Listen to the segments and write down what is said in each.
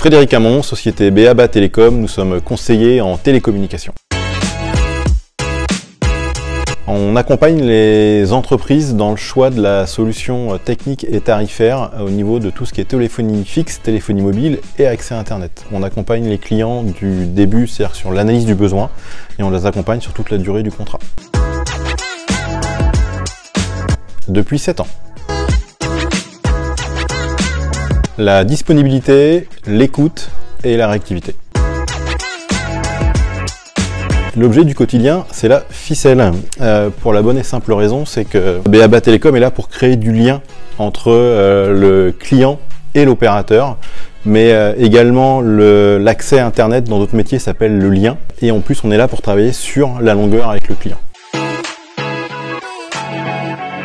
Frédéric Hamon, société BABA Télécom, nous sommes conseillers en télécommunication. On accompagne les entreprises dans le choix de la solution technique et tarifaire au niveau de tout ce qui est téléphonie fixe, téléphonie mobile et accès à Internet. On accompagne les clients du début, c'est-à-dire sur l'analyse du besoin, et on les accompagne sur toute la durée du contrat. Depuis 7 ans. La disponibilité, l'écoute et la réactivité. L'objet du quotidien, c'est la ficelle. Pour la bonne et simple raison, c'est que BABA Télécom est là pour créer du lien entre le client et l'opérateur, mais également l'accès à Internet dans d'autres métiers s'appelle le lien. Et en plus, on est là pour travailler sur la longueur avec le client.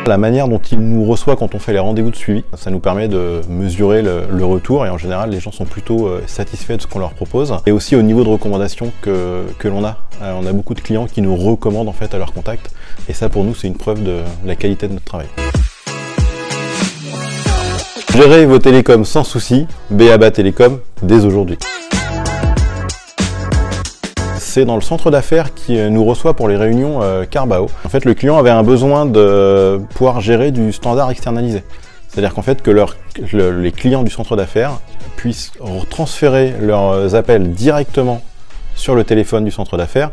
La manière dont il nous reçoit quand on fait les rendez-vous de suivi, ça nous permet de mesurer le retour et en général les gens sont plutôt satisfaits de ce qu'on leur propose. Et aussi au niveau de recommandation que l'on a. On a beaucoup de clients qui nous recommandent en fait à leur contact et ça pour nous c'est une preuve de la qualité de notre travail. Gérez vos télécoms sans souci, BABA Télécom dès aujourd'hui. C'est dans le centre d'affaires qui nous reçoit pour les réunions Carbao. En fait, le client avait un besoin de pouvoir gérer du standard externalisé. C'est-à-dire qu'en fait, que les clients du centre d'affaires puissent transférer leurs appels directement sur le téléphone du centre d'affaires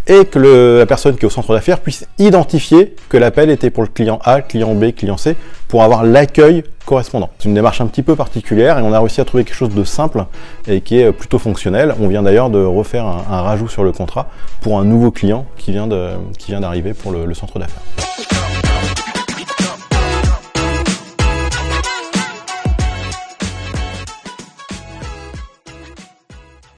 et que la personne qui est au centre d'affaires puisse identifier que l'appel était pour le client A, client B, client C, pour avoir l'accueil correspondant. C'est une démarche un petit peu particulière et on a réussi à trouver quelque chose de simple et qui est plutôt fonctionnel. On vient d'ailleurs de refaire un rajout sur le contrat pour un nouveau client qui vient d'arriver pour le centre d'affaires.